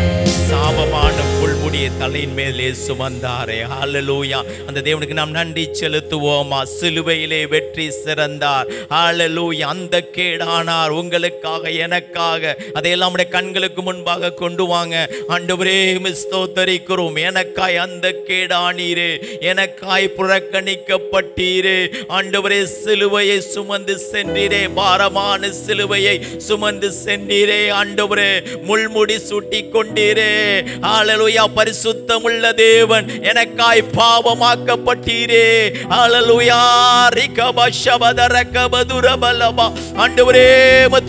சாபமான புல்முடியை தலையின் மேலே சுமந்தாரே. ஹல்லேலூயா. அந்த தேவனுக்கு நாம் நன்றி செலுத்துவோமா? சிலுவையிலே வெற்றி சிறந்தார். ஹல்லேலூயா. அந்த கேடானார் உங்களுக்காக எனக்காக. அதையெல்லாம் நம்முடைய கண்களுக்கு முன்பாக கொண்டு வாங்க. ஆண்டவரே ஸ்தோத்தரிக்கிறோம். எனக்காய் அந்த கேடானீரே, எனக்காய் புறக்கணிக்கப்பட்டீரே. ஆண்டவரே சிலுவையை சுமந்து சென்றீரே, பாரமான சிலுவையை சுமந்து சென்றீரே. ஆண்டவரே முள்முடி சூட்டி கொண்டீரே. ஹல்லேலூயா. பரிசுத்தமுள்ள தேவன் எனக்காய் பாவமாக்கப்பட்டீரே. ஹல்லேலூயா. ரிகபஷபதரகபதுரபலபா. ஆண்டவரே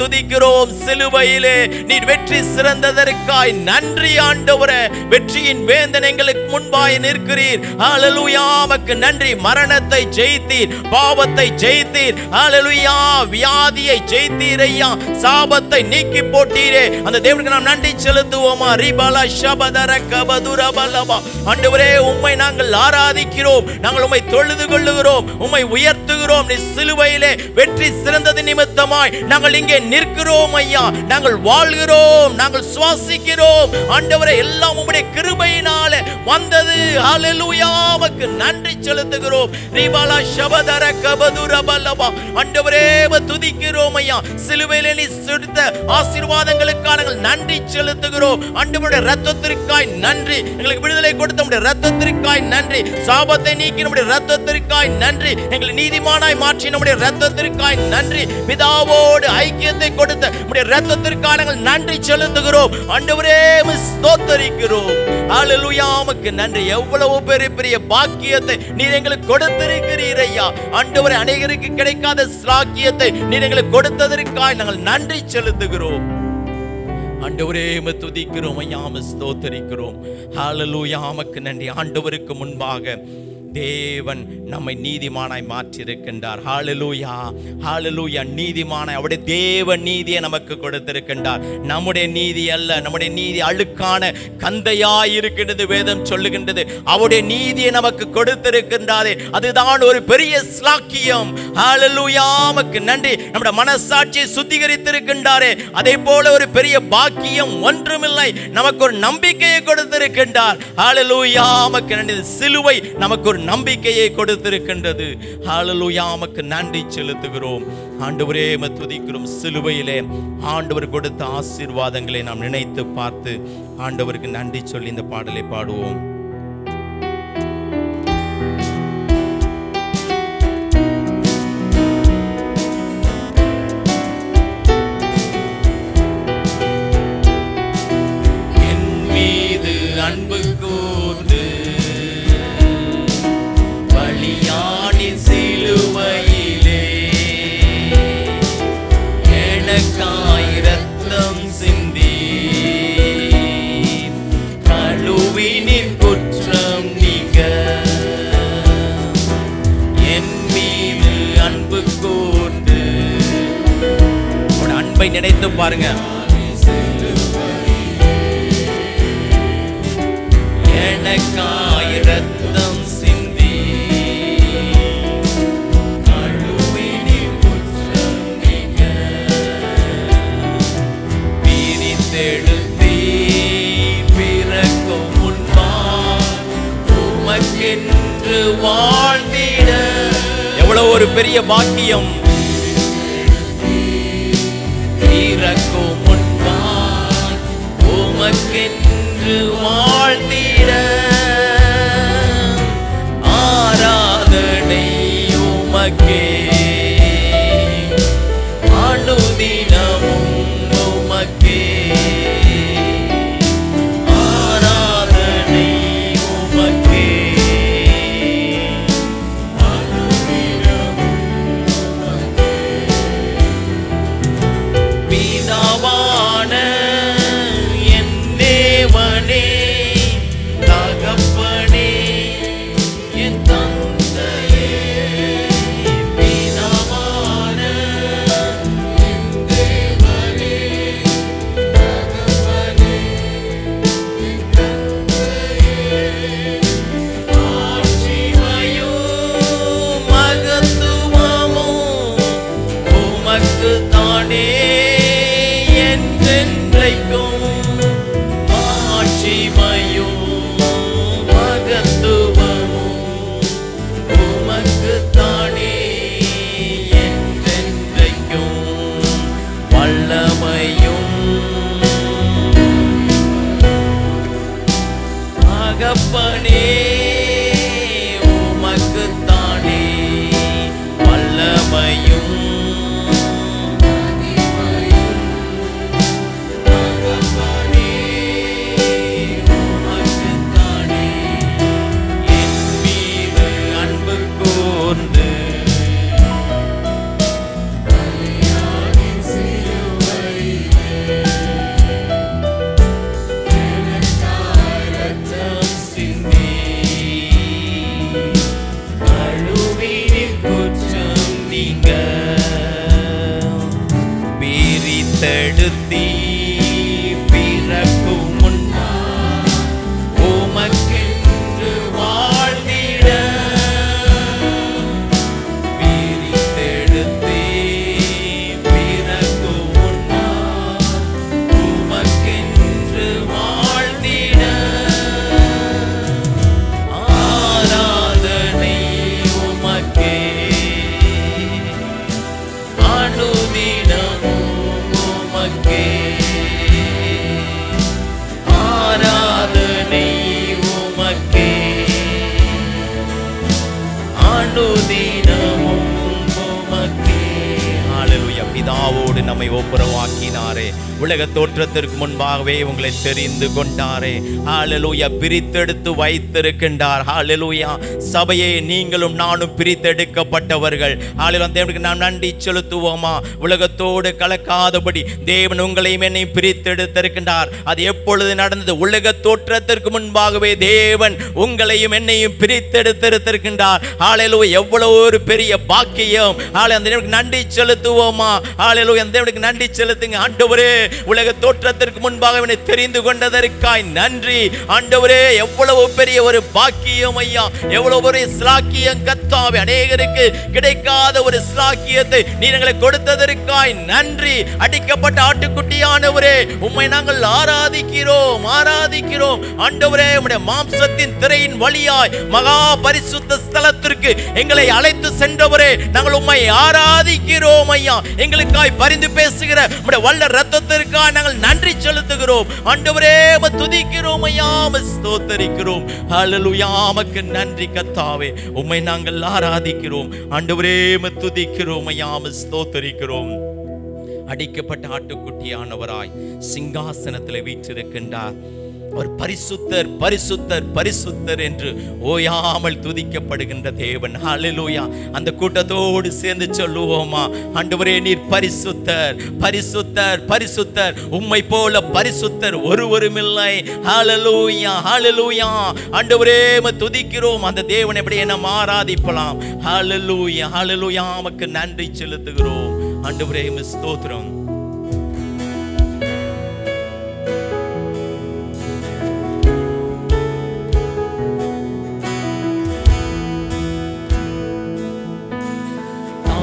துதிக்கிறோம். சிலுவையிலே நீர் வெற்றி சிறந்ததற்காய் நன்றி ஆண்டவரே. வெற்றியின் வேந்தன் எங்களுக்கு முன்பாய் நிற்கிறீர். ஹல்லேலூயா. உமக்கு நன்றி. மரணத்தை ஜெயித்தீர், பாவத்தை ஜெயித்தீர். ஹல்லேலூயா. வியாதியை ஜெயித்தீர் ஐயா. சாபத்தை நீக்கி போட்டீரே. அந்த தேவனுக்கு நாம் நன்றி செலுத்துவோமா? ரிபலா ஷபதரகபதுரபலபா. ஆண்டவரே உம்மை நாங்கள் ஆராதிக்கிறோம், நாங்கள் உம்மை தொழுது கொள்ளுகிறோம், உம்மை உயர்த்துகிறோம். நீ சிலுவையிலே வெற்றி சிறந்தது நிமித்தமாய் நாங்கள் இங்கே நிற்கிறோம் ஐயா. நாங்கள் வாழ்கிறோம், நாங்கள் சுவாசிக்கிறோம். ஆண்டவரே எல்லாம் உம்முடைய கிருபையினாலே வந்தது. ஹல்லேலூயா. உமக்கு நன்றி செலுத்துகிறோம். ரிபலா ஷபதரகபதுரபலபா. ஆண்டவரே துதிக்கிறோம் ஐயா. சிலுவையிலே நீ கொடுத்த ஆசீர்வாதங்களுக்காக நாங்கள் நன்றி செலுத்துகிறோம். ஆண்டவருடைய இரத்தத்திற்காய் நன்றி. எங்களுக்கு விடுதலை கொடுத்த நம்முடைய இரத்தத்திற்காய் நன்றி. சாபத்தை நீக்கி நம்முடைய இரத்தத்திற்காய் நன்றி. எங்களை நீதிமானாய் மாற்றி நம்முடைய இரத்தத்திற்காய் நன்றி. பிதாவோடு ஐக்கியத்தை கொடுத்த நம்முடைய இரத்தத்திற்காக நாங்கள் நன்றி செலுத்துகிறோம். ஆண்டவரே ஸ்தோத்தரிக்கிறோம். ஹல்லேலூயா. உமக்கு நன்றி. எவ்வளவு பெரிய பெரிய பாக்கியத்தை நீர் எங்களுக்கு கொடுத்திருக்கிறீர் ஐயா. ஆண்டவரே அநேகருக்கு கிடைக்காத ஸ்லாக்கியத்தை நீர் எங்களுக்கு கொடுத்ததற்காக நாங்கள் நன்றி செலுத்துகிறோம். ஆண்டவரே துதிக்கிறோம் ஐயா. ஸ்தோத்தரிக்கிறோம். ஹல்லேலூயா. உமக்கு நன்றி. ஆண்டவருக்கு முன்பாக தேவன் நம்மை நீதிமானாய் மாற்றியிருக்கின்றார். ஹல்லேலூயா ஹல்லேலூயா. நீதிமானாய் அவருடைய தேவ நீதியை நமக்கு கொடுத்திருக்கின்றார். நம்முடைய நீதி அல்ல. நம்முடைய நீதி அழுக்கான கந்தையாய் இருக்கின்றது. வேதம் சொல்லுகின்றது அவருடைய நீதியை நமக்கு கொடுத்திருக்கின்றாரே, அதுதான் ஒரு பெரிய ஸ்லாக்கியம். ஹல்லேலூயா. உமக்கு நன்றி. நம்முடைய மனசாட்சியை சுத்திகரித்திருக்கின்றாரே, அதே போல ஒரு பெரிய பாக்கியம் ஒன்றுமில்லை. நமக்கு ஒரு நம்பிக்கையை கொடுத்திருக்கின்றார். ஹல்லேலூயா. உமக்கு நன்றி. சிலுவை நமக்கு ஒரு நம்பிக்கையை கொடுத்திருக்கின்றது. ஹல்லேலூயா. உமக்கு நன்றி செலுத்துகிறோம். ஆண்டவரே துதிக்கிறோம். சிலுவையிலே ஆண்டவர் கொடுத்த ஆசீர்வாதங்களை நாம் நினைத்து பார்த்து ஆண்டவருக்கு நன்றி சொல்லி இந்த பாடலை பாடுவோம். என் மீது அன்பு கூர்ந்து பலியானி சிலுவையிலே எனக்காய் இரத்தம் சிந்தி கழுவினின் குற்றம் நீங்க என் மீது அன்பு கூர்ந்து. அன்பை நினைத்து பாருங்க. எனக்காய் இரத்தம் சிந்தி கழுவினின் குற்றம் நீங்க பிரித்தெடுத்தீ பிறக்கும் முன்பால் உமக்கென்று வாழ்ந்திட. எவ்வளவு ஒரு பெரிய பாக்கியம். பிறக்கும் முன்பால் உமக்கென்று வாழ்ந்திட ஆராதனை உமக்கே அனுதினமும் உமக்கே ஆராதனை உமக்கே அனுதினமும் உமக்கே. பிதாவான என் தேவனே தகப்பனே என் தந்தையே பிதாவான என் தேவனே தகப்பனே என் தந்தையே ஆட்சிமையும் மகத்துவமும் உமக்கு தானே என்றென்றைக்கும். ஆட்சிமையும் மகத்துவமும் உமக்கு தானே என்றென்றைக்கும். வல்லமையும் தகப்பனே உமக்கு தானே வல்லமையும் பிரித்தெடுத்தீ பிறக்கும் முன்பால் உமக்கென்று வாழ்ந்திட பிரித்தெடுத்தீ பிறக்கும் முன்பால் உமக்கென்று வாழ்ந்திட ஆராதனை உமக்கே அனுதினமும் உமக்கே ஆராதனை உமக்கே அனுதினமும் உமக்கே. ஹல்லேலூயா. பிதாவோடு நம்மை ஒப்புரவாக்கினாரே, உலக தோற்றத்திற்கு முன்பாகவே உங்களை தெரிந்து கொண்டாரே. ஹல்லேலூயா. பிரித்தெடுத்து வைத்திருக்கின்றார். ஹல்லேலூயா. சபையை நீங்களும் நானும் பிரித்தெடுக்கப்பட்டவர்கள். ஹல்லேலூயா. தேவனுக்கு நாம் நன்றி செலுத்துவோமா? உலகத்தோடு கலக்காதபடி தேவன் உங்களையும் என்னையும் பிரித்தெடுத்திருக்கின்றார். அது எப்பொழுது நடந்தது? உலக தோற்றத்திற்கு முன்பாகவே தேவன் உங்களையும் என்னையும் பிரித்தெடுத்திருக்கின்றார். ஹல்லேலூயா. எவ்வளவு ஒரு பெரிய பாக்கியம். ஹல்லேலூயா. அந்த தேவனுக்கு நன்றி செலுத்துவோமா? ஹல்லேலூயா. அந்த தேவனுக்கு நன்றி செலுத்துங்க. ஆண்டவரே, உலக தோற்றத்திற்கு முன்பாக என்னை தெரிந்து கொண்டதற்காய் நன்றி. ஆண்டவரே, எவ்வளவு பெரிய ஒரு பாக்கியம் ஐயா, எவ்வளவு ஒரு ஸ்லாக்கியம் கர்த்தாவே. அநேகருக்கு கிடைக்காத ஒரு ஸ்லாக்கியத்தை நீர் எங்களுக்கு கொடுத்ததற்காய் நன்றி. அடிக்கப்பட்ட ஆட்டுக்குட்டியானவரே, உம்மை நாங்கள் ஆராதிக்கிறோம் ஆராதிக்கிறோம். ஆண்டவரே, உம்முடைய மாம்சத்தின் திரையின் வழியாய் மகா பரிசுத்த ஸ்தலத்திற்கு எங்களை அழைத்து சென்றவரே, நாங்கள் உம்மை ஆராதிக்கிறோம் ஐயா. எங்களுக்காய் பரிந்து பேசுகிற உம்முடைய வல்ல இரத்தத்திற்காக நாங்கள் நன்றி செலுத்துகிறோம். ஆண்டவரே, உம்மை துதிக்கிறோம் ஐயா, உம்மை ஸ்தோத்திரிக்கிறோம். ஹல்லேலூயா. உமக்கு நன்றி கர்த்தாவே. உம்மை நாங்கள் ஆராதிக்கிறோம். ஆண்டவரே, உம்மை துதிக்கிறோம் ஐயா, உம்மை ஸ்தோத்திரிக்கிறோம். அடிக்கப்பட்ட ஆட்டுக்குட்டியானவராய் சிங்காசனத்தில் வீற்றிருக்கின்றார். அவர் பரிசுத்தர் பரிசுத்தர் பரிசுத்தர் என்று ஓயாமல் துதிக்கப்படுகின்ற தேவன். ஹல்லேலூயா. அந்த கூட்டத்தோடு சேர்ந்து சொல்லுவோமா, ஆண்டவரே நீர் பரிசுத்தர் பரிசுத்தர் பரிசுத்தர், உம்மை போல பரிசுத்தர் ஒருவரும் இல்லை. ஹல்லேலூயா ஹல்லேலூயா. ஆண்டவரே துதிக்கிறோம். அந்த தேவனை எப்படியே நாம் ஆராதிக்கலாம். ஹல்லேலூயா ஹல்லேலூயா. உமக்கு நன்றி செலுத்துகிறோம் ஆண்டவரே. ஸ்தோத்திரம்.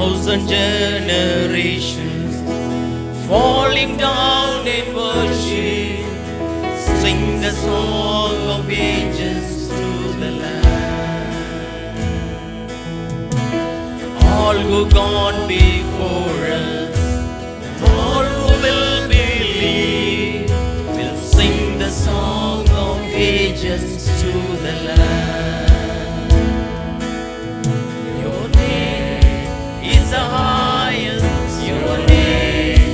Thousand generations falling down in worship, sing the song of ages to the Lamb. All who gone before us, all who will believe, will sing the song of ages to the Lamb. The highest, your name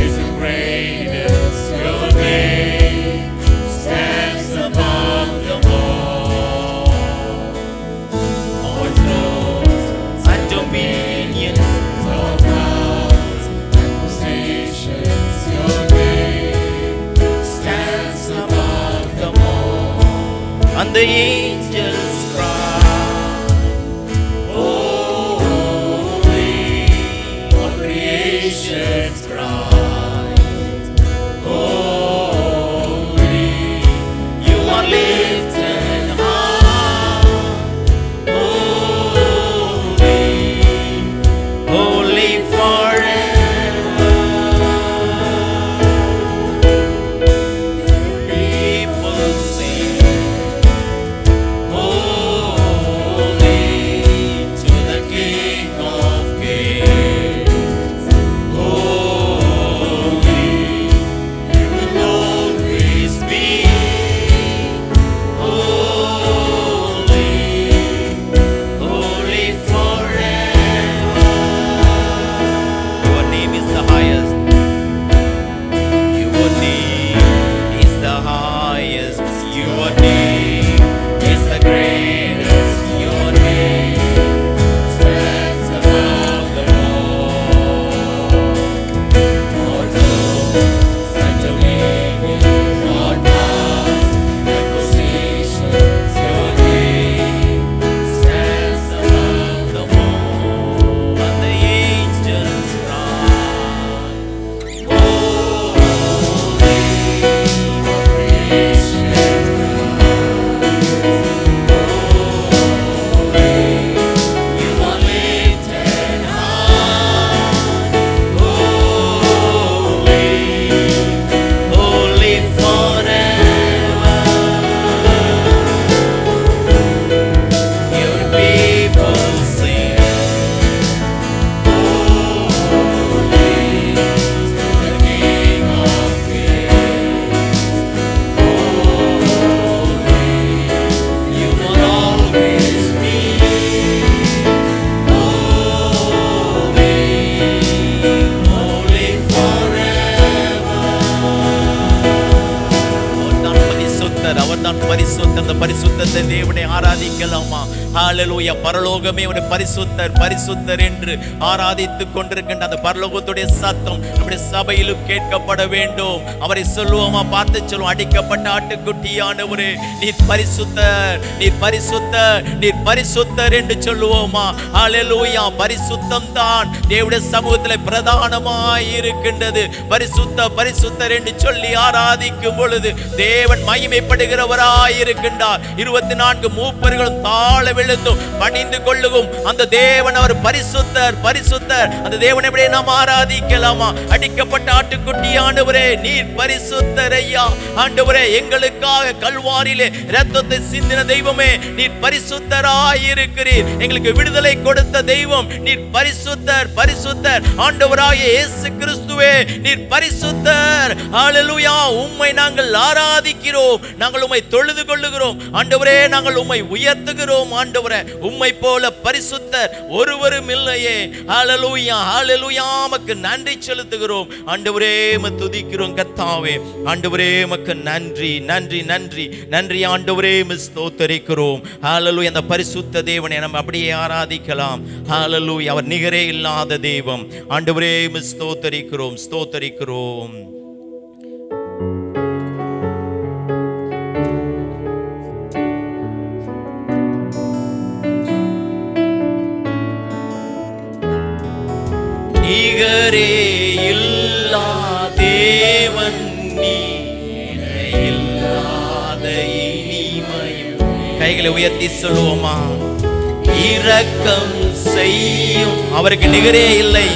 is the greatest, your name stands above them all. All thrones and dominions, all powers and positions, your name stands above them all. And the angels cry, cry, holy, you are lifted high, holy, holy forever. People sing, holy to the King of Kings. பரிசுத்தத்தை தேவனை ஆராதிக்கலாமா? ஹல்லேலூயா. பரலோகமே ஒரு பரிசுத்தர் பரிசுத்தர் என்று ஆராதித்துக் கொண்டிருக்கின்ற அந்த பரலோகத்துடைய சத்தம் நம்முடைய சபையிலும் கேட்கப்பட வேண்டும். அவரை சொல்லுவோமா? பார்த்து சொல்லுவோம், அடிக்கப்பட்ட ஆட்டுக்குட்டியானவரே நீர் பரிசுத்தர் நீர் பரிசுத்தர் நீர் பரிசுத்தர் என்று சொல்லுவோமா? ஹல்லேலூயா. பரிசுத்தம் தான் தேவனுடைய சமூகத்தில் பிரதானமாய் இருக்கின்றது. பரிசுத்த பரிசுத்தர் என்று சொல்லி ஆராதிக்கும் பொழுது தேவன் மகிமைப்படுகிறவராய் இருக்கின்றார். 24 மூப்பர்களும் தாழ விழுந்தும் பணிந்து கொள்ளும் அந்த தேவன் அவர் பரிசுத்தர் பரிசுத்தர். அந்த தேவனை எப்படி நாம் ஆராதிக்கலாமா? அடிக்கப்பட்ட ஆட்டுக்குட்டியானவரே நீர் பரிசுத்தர் ஐயா. ஆண்டவரே எங்களுக்காக கல்வாரியிலே இரத்தத்தை சிந்தின தெய்வமே நீர் பரிசுத்தராய் இருக்கிறீர். எங்களுக்கு விடுதலை கொடுத்த தெய்வம் நீர் பரிசுத்தர் பரிசுத்தர். ஆண்டவராகிய இயேசு கிறிஸ்துவே நீர் பரிசுத்தர். ஹல்லேலூயா. உம்மை நாங்கள் ஆராதிக்கிறோம் நாங்கள் உம்மை தொழுது கொள்ளுகிறோம் ஆண்டவரே. நாங்கள் உம்மை உயர்த்துகிறோம் ஆண்டவரே. உம்மை போல பரிசுத்தர் ஒருவரும் இல்லையே. ஹல்லேலூயா ஹல்லேலூயா. உமக்கு நன்றி செலுத்துகிறோம் ஆண்டவரே. உம்மை துதிக்கிறோம் கர்த்தாவே. ஆண்டவரே உமக்கு நன்றி நன்றி நன்றி நன்றி ஆண்டவரே. உம்மை ஸ்தோத்திரிக்கிறோம். ஹல்லேலூயா. அந்த பரிசுத்த தேவனை நாம் அப்படியே ஆராதிக்கலாம். ஹல்லேலூயா. அவர் நிகரே இல்லாத தெய்வம் ஆண்டவரே. உம்மை ஸ்தோத்திரிக்கிறோம் ஸ்தோத்திரிக்கிறோம். நிகரே இல்லா தேவன் நீ, இல்லாத இனிமையும். கைகளை உயர்த்தி சொல்லுவோமா? இரக்கம் செய்யும் அவருக்கு நிகரே இல்லை.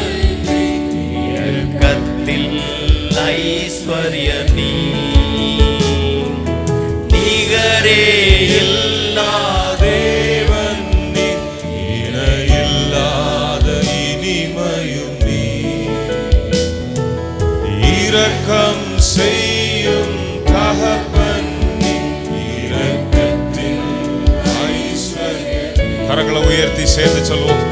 இரக்கத்தில் ஐஸ்வர்ய நீ, நிகரே இல்லா தேவன் நீ, இல்லாத இனிமையும் நீ. இரக்கம் செய்யும் தகப்பன் நீ, இரக்கத்தின் ஐஸ்வர்யம். கரங்களை உயர்த்தி சேர்ந்து சொல்லுவோம்.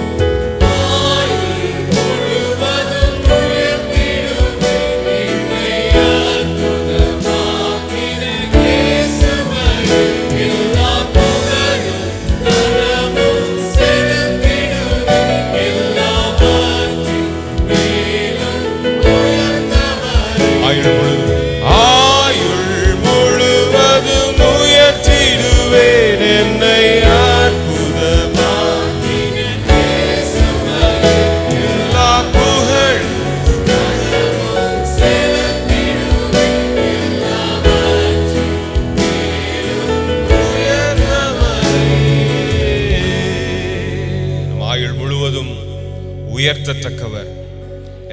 உயர்த்தத்தக்கவர்,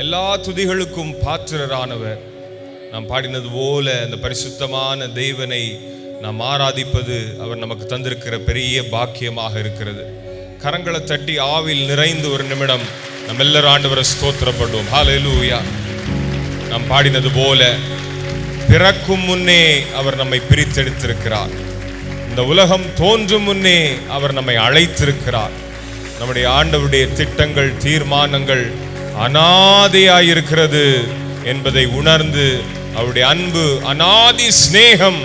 எல்லா துதிகளுக்கும் பாத்திரரானவர். நாம் பாடினது போல அந்த பரிசுத்தமான தேவனை நாம் ஆராதிப்பது அவர் நமக்கு தந்திருக்கிற பெரிய பாக்கியமாக இருக்கிறது. கரங்களை தட்டி ஆவில் நிறைந்து ஒரு நிமிடம் நம்ம எல்லாரும் ஆண்டவரை ஸ்தோத்திரப்படுவோம். ஹல்லேலூயா. நாம் பாடினது போல பிறக்கும் முன்னே அவர் நம்மை பிரித்தெடுத்திருக்கிறார். இந்த உலகம் தோன்றும் முன்னே அவர் நம்மை அழைத்திருக்கிறார். நம்முடைய ஆண்டவருடைய திட்டங்கள் தீர்மானங்கள் அநாதியாயிருக்கிறது என்பதை உணர்ந்து, அவருடைய அன்பு அநாதி ஸ்நேகம்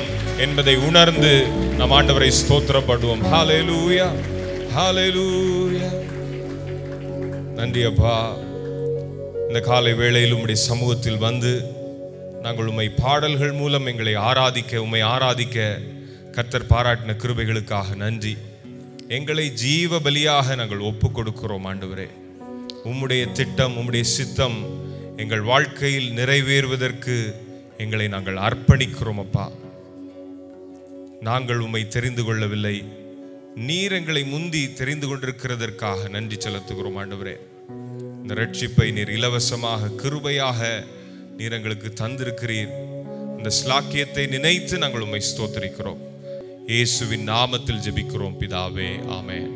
என்பதை உணர்ந்து நம் ஆண்டவரை ஸ்தோத்திரப்படுவோம். ஹல்லேலூயா ஹல்லேலூயா. நன்றி அப்பா. இந்த காலை வேளையில் உம்முடைய சமூகத்தில் வந்து நாங்கள் உம்மை பாடல்கள் மூலம் எங்களை ஆராதிக்க, உம்மை ஆராதிக்க கர்த்தர் பாராட்டின கிருபைகளுக்காக நன்றி. எங்களை ஜீவ பலியாக நாங்கள் ஒப்பு கொடுக்கிறோம் ஆண்டவரே. உம்முடைய திட்டம், உம்முடைய சித்தம் எங்கள் வாழ்க்கையில் நிறைவேறுவதற்கு எங்களை நாங்கள் அர்ப்பணிக்கிறோம் அப்பா. நாங்கள் உம்மை தெரிந்து கொள்ளவில்லை, நீர் எங்களை முந்தி தெரிந்து கொண்டிருக்கிறதற்காக நன்றி செலுத்துகிறோம் ஆண்டவரே. இந்த ரட்சிப்பை நீர் இலவசமாக கிருபையாக நீர் எங்களுக்கு தந்திருக்கிறீர். இந்த ஸ்லாக்கியத்தை நினைத்து நாங்கள் உம்மை ஸ்தோத்திரிக்கிறோம். இயேசுவின் நாமத்தில் ஜெபிக்கிறோம் பிதாவே, ஆமென்.